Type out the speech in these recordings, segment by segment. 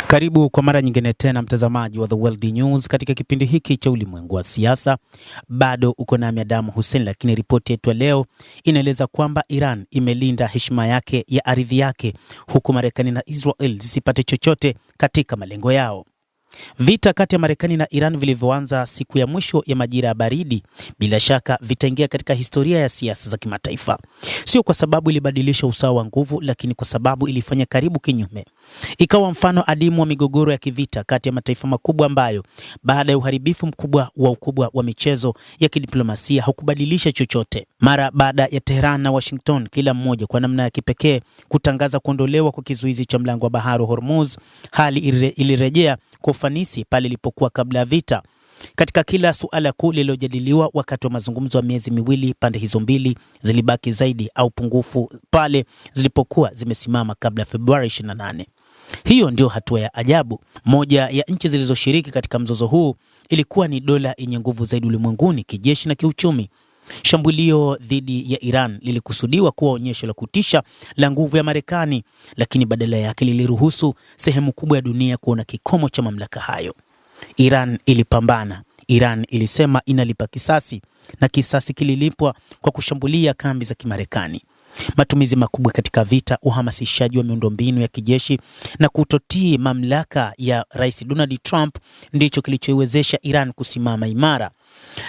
Karibu kwa mara nyingine tena mtazamaji wa The World News katika kipindi hiki cha ulimwengu wa siasa. Bado uko nami Adamu Hussein, lakini ripoti yetu leo inaeleza kwamba Iran imelinda heshima yake ya ardhi yake huku Marekani na Israel zisipate chochote katika malengo yao. Vita kati ya Marekani na Iran vilivyoanza siku ya mwisho ya majira ya baridi, bila shaka vitaingia katika historia ya siasa za kimataifa. Sio kwa sababu ilibadilisha usawa wa nguvu, lakini kwa sababu ilifanya karibu kinyume. Ikawa mfano adimu wa migogoro ya kivita kati ya mataifa makubwa ambayo baada ya uharibifu mkubwa wa michezo ya kidiplomasia hukubadilisha chochote. Mara baada ya Tehran na Washington kila mmoja kwa namna ya kipekee kutangaza kuondolewa kwa kizuizi cha mlango wa bahari wa Hormuz, hali ilirejea kwa ufanisi pale ilipokuwa kabla ya vita. Katika kila suala kuu lililojadiliwa wakati wa mazungumzo ya miezi miwili, pande hizo mbili zilibaki zaidi au pungufu pale zilipokuwa zimesimama kabla ya Februari 28. Hiyo ndio hatua ya ajabu. Moja ya nchi zilizoshiriki katika mzozo huu ilikuwa ni dola yenye nguvu zaidi ulimwenguni kijeshi na kiuchumi. Shambulio dhidi ya Iran lilikusudiwa kuwa onyesho la kutisha la nguvu ya Marekani, lakini badala yake liliruhusu sehemu kubwa ya dunia kuona kikomo cha mamlaka hayo. Iran ilipambana. Iran ilisema inalipa kisasi, na kisasi kililipwa kwa kushambulia kambi za Kimarekani. Matumizi makubwa katika vita, uhamasishaji wa miundombinu ya kijeshi na kutotii mamlaka ya Rais Donald Trump ndicho kilichoiwezesha Iran kusimama imara.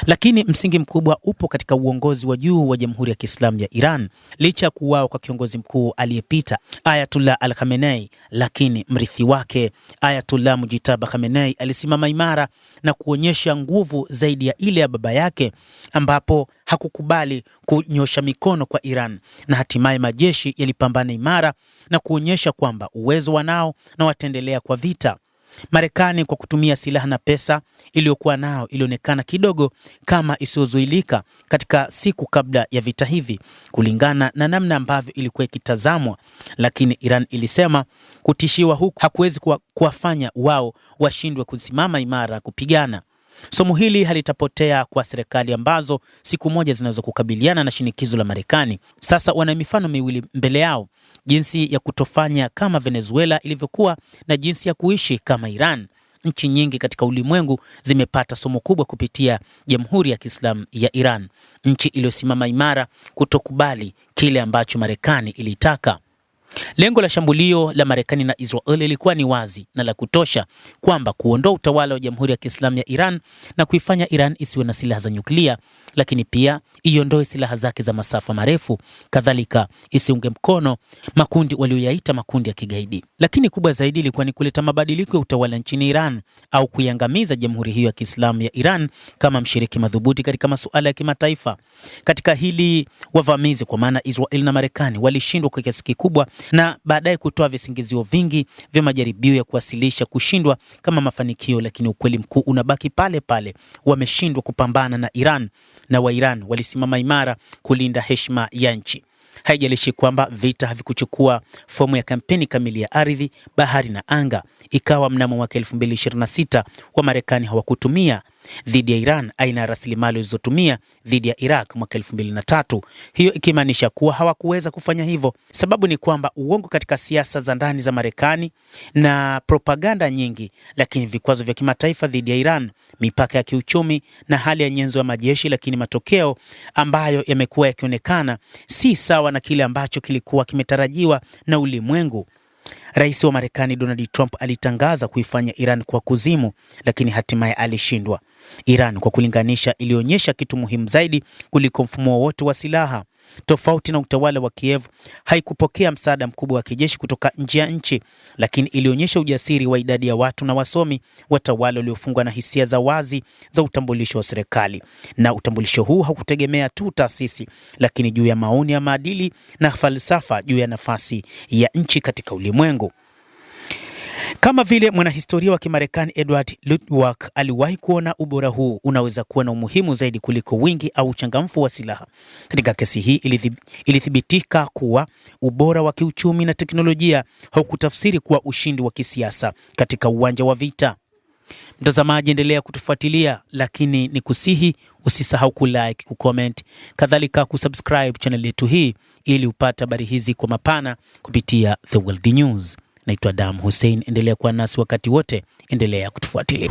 Lakini msingi mkubwa upo katika uongozi wa juu wa Jamhuri ya Kiislamu ya Iran. Licha ya kuuawa kwa kiongozi mkuu aliyepita Ayatollah Al-Khamenei, lakini mrithi wake Ayatollah Mujtaba Khamenei alisimama imara na kuonyesha nguvu zaidi ya ile ya baba yake, ambapo hakukubali kunyosha mikono kwa Iran, na hatimaye majeshi yalipambana imara na kuonyesha kwamba uwezo wanao na wataendelea kwa vita. Marekani kwa kutumia silaha na pesa iliyokuwa nao ilionekana kidogo kama isiyozuilika katika siku kabla ya vita hivi, kulingana na namna ambavyo ilikuwa ikitazamwa. Lakini Iran ilisema kutishiwa huku hakuwezi kuwafanya wao washindwe kusimama imara kupigana. Somo hili halitapotea kwa serikali ambazo siku moja zinaweza kukabiliana na shinikizo la Marekani. Sasa wana mifano miwili mbele yao: jinsi ya kutofanya kama Venezuela ilivyokuwa na jinsi ya kuishi kama Iran. Nchi nyingi katika ulimwengu zimepata somo kubwa kupitia Jamhuri ya Kiislamu ya Iran, nchi iliyosimama imara kutokubali kile ambacho Marekani ilitaka. Lengo la shambulio la Marekani na Israel lilikuwa ni wazi na la kutosha, kwamba kuondoa utawala wa Jamhuri ya Kiislamu ya Iran na kuifanya Iran isiwe na silaha za nyuklia, lakini pia iondoe silaha zake za masafa marefu, kadhalika isiunge mkono makundi walioyaita makundi ya kigaidi. Lakini kubwa zaidi ilikuwa ni kuleta mabadiliko ya utawala nchini Iran au kuiangamiza Jamhuri hiyo ya Kiislamu ya Iran kama mshiriki madhubuti katika masuala ya kimataifa. Katika hili wavamizi, kwa maana Israel na Marekani, walishindwa kwa kiasi kikubwa na baadaye kutoa visingizio vingi vya majaribio ya kuwasilisha kushindwa kama mafanikio, lakini ukweli mkuu unabaki pale pale: wameshindwa kupambana na Iran, na Wairan walisimama imara kulinda heshima ya nchi. Haijalishi kwamba vita havikuchukua fomu ya kampeni kamili ya ardhi, bahari na anga. Ikawa mnamo mwaka 2026 wa Marekani hawakutumia dhidi ya Iran aina ya rasilimali walizotumia dhidi ya Iraq mwaka 2003. Hiyo ikimaanisha kuwa hawakuweza kufanya hivyo. Sababu ni kwamba uongo katika siasa za ndani za Marekani na propaganda nyingi, lakini vikwazo vya kimataifa dhidi ya Iran, mipaka ya kiuchumi na hali ya nyenzo ya majeshi, lakini matokeo ambayo yamekuwa yakionekana si sawa na kile ambacho kilikuwa kimetarajiwa na ulimwengu. Rais wa Marekani Donald Trump alitangaza kuifanya Iran kwa kuzimu, lakini hatimaye alishindwa. Iran kwa kulinganisha ilionyesha kitu muhimu zaidi kuliko mfumo wowote wa silaha. Tofauti na utawala wa Kiev, haikupokea msaada mkubwa wa kijeshi kutoka nje ya nchi, lakini ilionyesha ujasiri wa idadi ya watu na wasomi, watawala waliofungwa na hisia za wazi za utambulisho wa serikali. Na utambulisho huu haukutegemea tu taasisi, lakini juu ya maoni ya maadili na falsafa juu ya nafasi ya nchi katika ulimwengu. Kama vile mwanahistoria wa Kimarekani Edward Luttwak aliwahi kuona, ubora huu unaweza kuwa na umuhimu zaidi kuliko wingi au uchangamfu wa silaha. Katika kesi hii ilithibitika kuwa ubora wa kiuchumi na teknolojia haukutafsiri kuwa ushindi wa kisiasa katika uwanja wa vita. Mtazamaji, endelea kutufuatilia, lakini ni kusihi usisahau kulike, kucomment, kadhalika kusubscribe channel yetu hii ili upate habari hizi kwa mapana kupitia The World News. Naitwa Adam Hussein, endelea kuwa nasi wakati wote, endelea kutufuatilia.